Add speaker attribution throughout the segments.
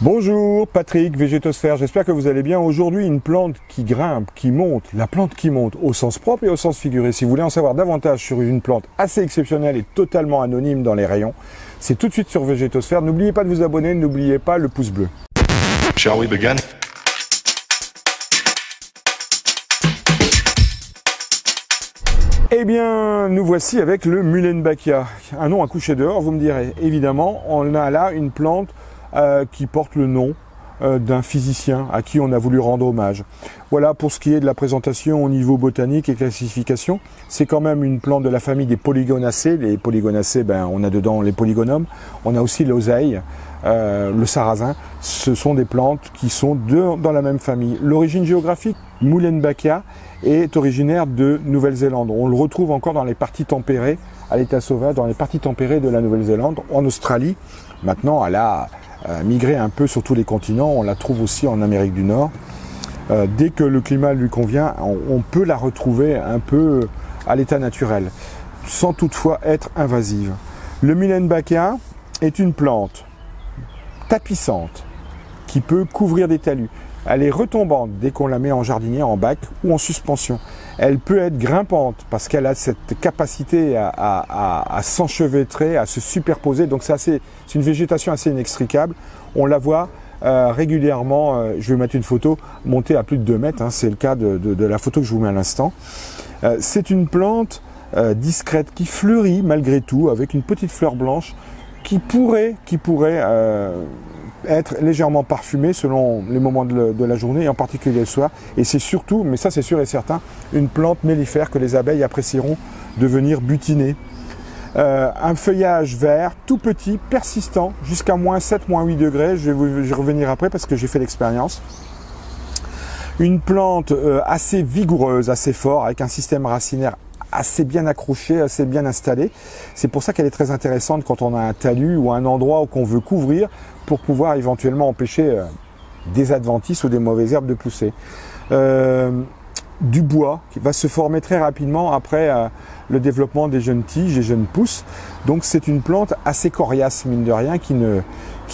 Speaker 1: Bonjour, Patrick, Végétosphère, j'espère que vous allez bien. Aujourd'hui, une plante qui grimpe, qui monte, la plante qui monte au sens propre et au sens figuré. Si vous voulez en savoir davantage sur une plante assez exceptionnelle et totalement anonyme dans les rayons, c'est tout de suite sur Végétosphère. N'oubliez pas de vous abonner, n'oubliez pas le pouce bleu.
Speaker 2: Shall we begin?
Speaker 1: Eh bien, nous voici avec le Muehlenbachia. Un nom à coucher dehors, vous me direz. Évidemment, on a là une plante qui porte le nom d'un physicien à qui on a voulu rendre hommage. Voilà pour ce qui est de la présentation au niveau botanique et classification. C'est quand même une plante de la famille des Polygonacées. Les Polygonacées, on a dedans les Polygonums. On a aussi l'oseille, le sarrasin. Ce sont des plantes qui sont dans la même famille. L'origine géographique, Muehlenbachia est originaire de Nouvelle-Zélande. On le retrouve encore dans les parties tempérées, à l'état sauvage, dans les parties tempérées de la Nouvelle-Zélande. En Australie, maintenant, elle a migré un peu sur tous les continents. On la trouve aussi en Amérique du Nord. Dès que le climat lui convient, on peut la retrouver un peu à l'état naturel, sans toutefois être invasive. Le Muehlenbachia est une plante tapissante qui peut couvrir des talus. Elle est retombante dès qu'on la met en jardinière, en bac ou en suspension. Elle peut être grimpante parce qu'elle a cette capacité à s'enchevêtrer, à se superposer. Donc c'est une végétation assez inextricable. On la voit régulièrement, je vais mettre une photo, montée à plus de 2 mètres. C'est le cas de la photo que je vous mets à l'instant. C'est une plante discrète qui fleurit malgré tout avec une petite fleur blanche qui pourrait être légèrement parfumée selon les moments de la journée et en particulier le soir. Et c'est surtout, mais ça c'est sûr et certain, une plante mellifère que les abeilles apprécieront de venir butiner. Un feuillage vert, tout petit, persistant, jusqu'à -7, -8 degrés. Je vais revenir après parce que j'ai fait l'expérience. Une plante assez vigoureuse, assez forte, avec un système racinaire assez bien accroché, assez bien installé. C'est pour ça qu'elle est très intéressante quand on a un talus ou un endroit qu'on veut couvrir pour pouvoir éventuellement empêcher des adventices ou des mauvaises herbes de pousser. Du bois qui va se former très rapidement après le développement des jeunes tiges et jeunes pousses. Donc c'est une plante assez coriace, mine de rien, qui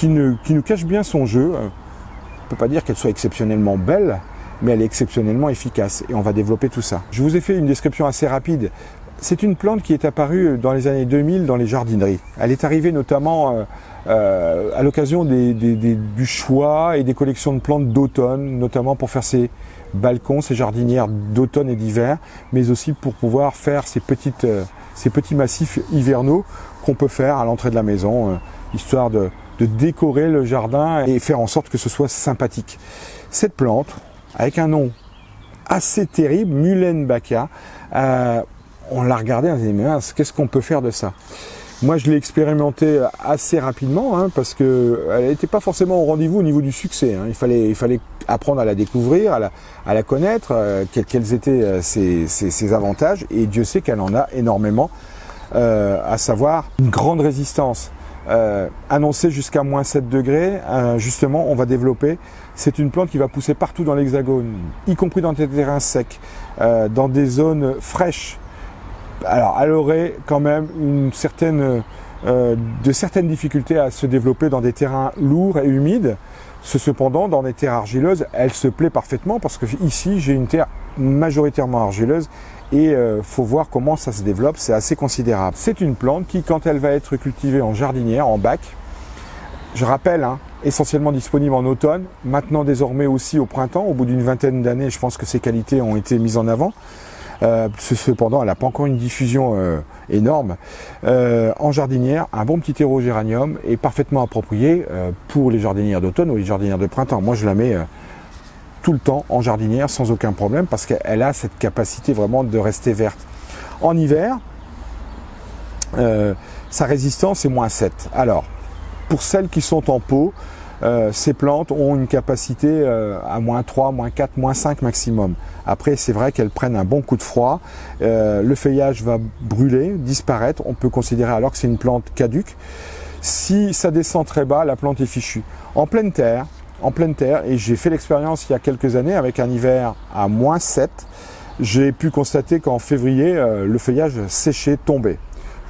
Speaker 1: nous cache bien son jeu. On ne peut pas dire qu'elle soit exceptionnellement belle, mais elle est exceptionnellement efficace et on va développer tout ça. Je vous ai fait une description assez rapide. C'est une plante qui est apparue dans les années 2000 dans les jardineries. Elle est arrivée notamment à l'occasion du choix et des collections de plantes d'automne, notamment pour faire ses balcons, ses jardinières d'automne et d'hiver, mais aussi pour pouvoir faire ces petits massifs hivernaux qu'on peut faire à l'entrée de la maison, histoire de décorer le jardin et faire en sorte que ce soit sympathique. Cette plante, avec un nom assez terrible, Muehlenbachia, on l'a regardé, on s'est dit, mais qu'est-ce qu'on peut faire de ça? Moi, je l'ai expérimenté assez rapidement, parce qu'elle n'était pas forcément au rendez-vous au niveau du succès. Il fallait apprendre à la découvrir, à la connaître, quels étaient ses avantages, et Dieu sait qu'elle en a énormément, à savoir une grande résistance. Annoncée jusqu'à -7 degrés, justement, on va développer. C'est une plante qui va pousser partout dans l'hexagone, y compris dans des terrains secs, dans des zones fraîches. Alors, elle aurait quand même de certaines difficultés à se développer dans des terrains lourds et humides. Cependant, dans des terres argileuses, elle se plaît parfaitement parce que ici, j'ai une terre majoritairement argileuse et faut voir comment ça se développe, c'est assez considérable. C'est une plante qui, quand elle va être cultivée en jardinière, en bac, je rappelle, essentiellement disponible en automne, maintenant désormais aussi au printemps, au bout d'une vingtaine d'années, je pense que ses qualités ont été mises en avant. Cependant, elle n'a pas encore une diffusion énorme. En jardinière, un bon petit terreau géranium est parfaitement approprié pour les jardinières d'automne ou les jardinières de printemps. Moi, je la mets tout le temps en jardinière sans aucun problème parce qu'elle a cette capacité vraiment de rester verte. En hiver, sa résistance est -7. Alors, pour celles qui sont en pot, ces plantes ont une capacité à -3, -4, -5 maximum. Après, c'est vrai qu'elles prennent un bon coup de froid. Le feuillage va brûler, disparaître. On peut considérer alors que c'est une plante caduque. Si ça descend très bas, la plante est fichue. En pleine terre, et j'ai fait l'expérience il y a quelques années avec un hiver à -7, j'ai pu constater qu'en février, le feuillage séchait, tombait.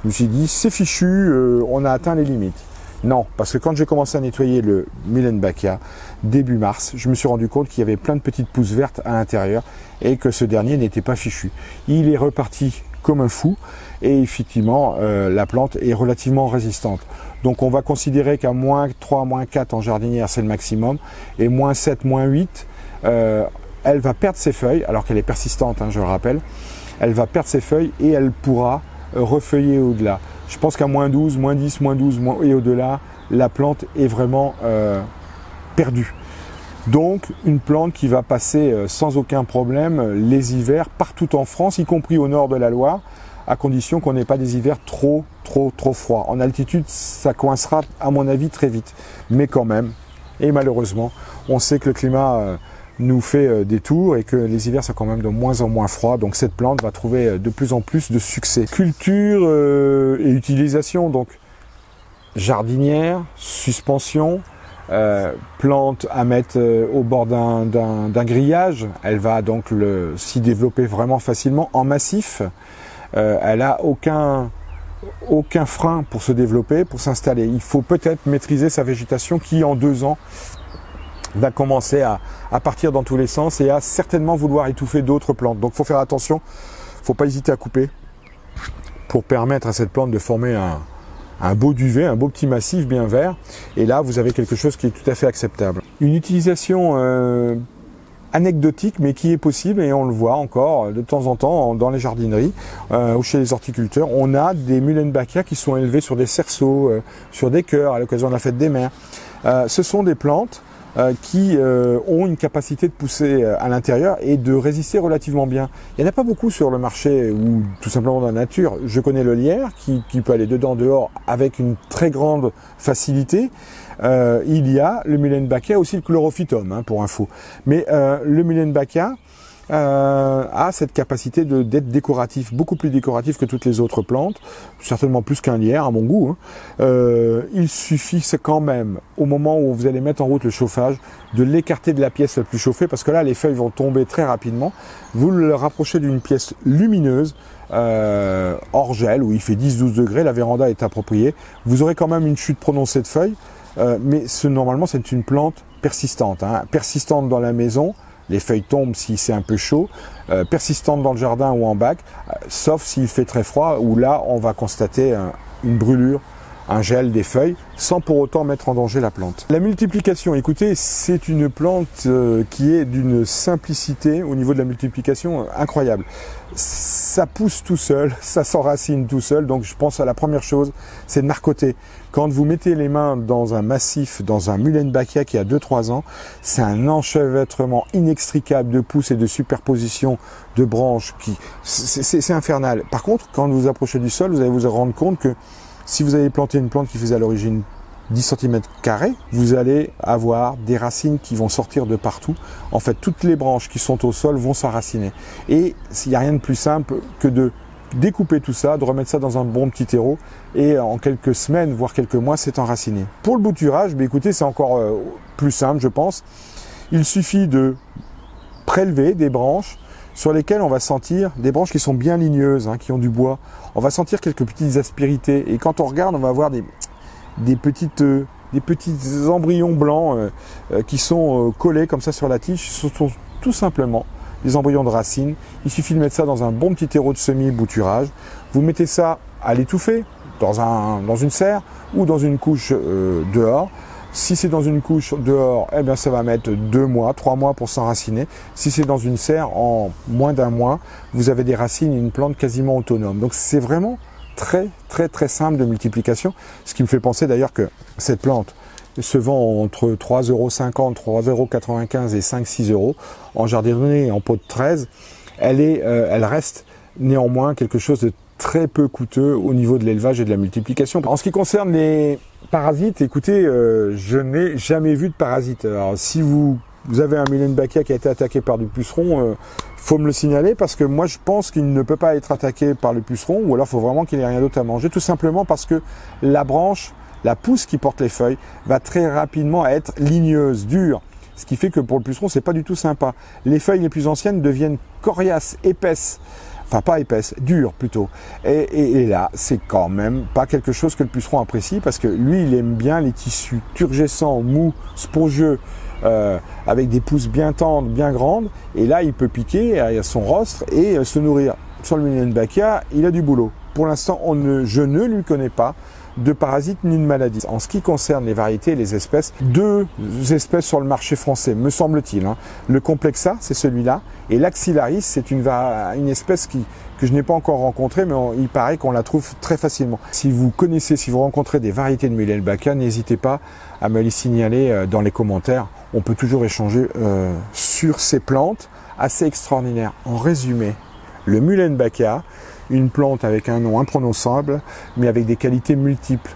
Speaker 1: Je me suis dit, c'est fichu, on a atteint les limites. Non, parce que quand j'ai commencé à nettoyer le Muehlenbachia début mars, je me suis rendu compte qu'il y avait plein de petites pousses vertes à l'intérieur et que ce dernier n'était pas fichu. Il est reparti comme un fou et effectivement la plante est relativement résistante. Donc on va considérer qu'à moins 3, moins 4 en jardinière c'est le maximum et moins 7, moins 8, elle va perdre ses feuilles alors qu'elle est persistante, hein, je le rappelle. Elle va perdre ses feuilles et elle pourra refeuiller au-delà. Je pense qu'à moins 12, moins 10, moins 12 et au-delà, la plante est vraiment perdue. Donc une plante qui va passer sans aucun problème les hivers partout en France, y compris au nord de la Loire, à condition qu'on n'ait pas des hivers trop froids. En altitude, ça coincera à mon avis très vite. Mais quand même, et malheureusement, on sait que le climat nous fait des tours et que les hivers sont quand même de moins en moins froids. Donc cette plante va trouver de plus en plus de succès. Culture et utilisation, donc jardinière, suspension, plante à mettre au bord d'un grillage. Elle va donc s'y développer vraiment facilement en massif. Elle n'a aucun frein pour se développer, pour s'installer. Il faut peut-être maîtriser sa végétation qui en 2 ans va commencer à partir dans tous les sens et à certainement vouloir étouffer d'autres plantes. Donc il faut faire attention, il ne faut pas hésiter à couper pour permettre à cette plante de former un beau duvet, un beau petit massif bien vert. Et là, vous avez quelque chose qui est tout à fait acceptable. Une utilisation anecdotique, mais qui est possible, et on le voit encore de temps en temps dans les jardineries ou chez les horticulteurs. On a des Muehlenbachia qui sont élevés sur des cerceaux, sur des cœurs à l'occasion de la fête des mères. Ce sont des plantes qui ont une capacité de pousser à l'intérieur et de résister relativement bien. Il n'y en a pas beaucoup sur le marché ou tout simplement dans la nature. Je connais le lierre qui peut aller dedans, dehors avec une très grande facilité. Il y a le Muehlenbachia, aussi le Chlorophytum, hein, pour info. Mais le Muehlenbachia a cette capacité d'être décoratif, beaucoup plus décoratif que toutes les autres plantes, certainement plus qu'un lierre à mon goût. Hein. Il suffit quand même, au moment où vous allez mettre en route le chauffage, de l'écarter de la pièce la plus chauffée, parce que là les feuilles vont tomber très rapidement. Vous le rapprochez d'une pièce lumineuse, hors gel, où il fait 10-12 degrés, la véranda est appropriée. Vous aurez quand même une chute prononcée de feuilles, mais normalement c'est une plante persistante, hein, persistante dans la maison. Les feuilles tombent si c'est un peu chaud, persistante dans le jardin ou en bac, sauf s'il fait très froid, où là on va constater une brûlure, un gel des feuilles, sans pour autant mettre en danger la plante. La multiplication, écoutez, c'est une plante qui est d'une simplicité au niveau de la multiplication incroyable. Ça pousse tout seul, ça s'enracine tout seul, donc je pense à la première chose, c'est de marcoter. Quand vous mettez les mains dans un massif, dans un Muehlenbachia qui a 2-3 ans, c'est un enchevêtrement inextricable de pousses et de superposition de branches, c'est infernal. Par contre, quand vous approchez du sol, vous allez vous rendre compte que si vous avez planté une plante qui faisait à l'origine 10 cm², vous allez avoir des racines qui vont sortir de partout. En fait, toutes les branches qui sont au sol vont s'enraciner. Et il n'y a rien de plus simple que de découper tout ça, de remettre ça dans un bon petit terreau, et en quelques semaines, voire quelques mois, c'est enraciné. Pour le bouturage, écoutez, c'est encore plus simple, je pense. Il suffit de prélever des branches sur lesquelles on va sentir des branches qui sont bien ligneuses, hein, qui ont du bois. On va sentir quelques petites aspérités. Et quand on regarde, on va avoir des petits embryons blancs qui sont collés comme ça sur la tige. Ce sont tout simplement des embryons de racines. Il suffit de mettre ça dans un bon petit terreau de semis-bouturage. Vous mettez ça à l'étouffer dans une serre ou dans une couche dehors. Si c'est dans une couche dehors, eh bien ça va mettre 2 mois, 3 mois pour s'enraciner. Si c'est dans une serre, en moins d'1 mois, vous avez des racines et une plante quasiment autonome. Donc c'est vraiment très simple de multiplication. Ce qui me fait penser d'ailleurs que cette plante se vend entre 3,50 €, 3,95 € et 5-6 € en jardinerie en pot de 13. Elle reste néanmoins quelque chose de très peu coûteux au niveau de l'élevage et de la multiplication. En ce qui concerne les parasites, écoutez, je n'ai jamais vu de parasites. Alors si vous avez un Muehlenbachia qui a été attaqué par du puceron, faut me le signaler, parce que moi je pense qu'il ne peut pas être attaqué par le puceron, ou alors il faut vraiment qu'il n'ait rien d'autre à manger, tout simplement parce que la branche, la pousse qui porte les feuilles, va très rapidement être ligneuse, dure. Ce qui fait que pour le puceron, c'est pas du tout sympa. Les feuilles les plus anciennes deviennent coriaces, épaisses. enfin pas épaisse, dure plutôt. Et là, c'est quand même pas quelque chose que le puceron apprécie parce que lui, il aime bien les tissus turgescents, mous, spongieux, avec des pousses bien tendres, bien grandes. Et là, il peut piquer à son rostre et se nourrir. Sur le Muehlenbachia, il a du boulot. Pour l'instant, je ne lui connais pas de parasites ni de maladies. En ce qui concerne les variétés et les espèces, 2 espèces sur le marché français, me semble-t-il. Le Complexa, c'est celui-là, et l'Axillaris, c'est une espèce que je n'ai pas encore rencontrée, mais il paraît qu'on la trouve très facilement. Si vous connaissez, si vous rencontrez des variétés de Muehlenbachia, n'hésitez pas à me les signaler dans les commentaires. On peut toujours échanger sur ces plantes assez extraordinaires. En résumé, le Muehlenbachia, une plante avec un nom imprononçable, mais avec des qualités multiples.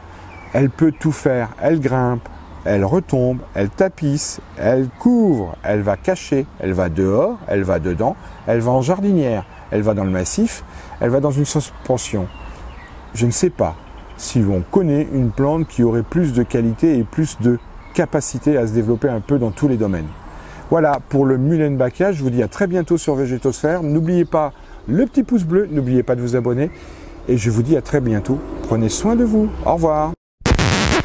Speaker 1: Elle peut tout faire, elle grimpe, elle retombe, elle tapisse, elle couvre, elle va cacher, elle va dehors, elle va dedans, elle va en jardinière, elle va dans le massif, elle va dans une suspension. Je ne sais pas si on connaît une plante qui aurait plus de qualité et plus de capacité à se développer un peu dans tous les domaines. Voilà pour le Muehlenbachia, je vous dis à très bientôt sur Végétosphère. N'oubliez pas le petit pouce bleu, n'oubliez pas de vous abonner et je vous dis à très bientôt. Prenez soin de vous. Au revoir.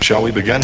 Speaker 2: Shall we begin?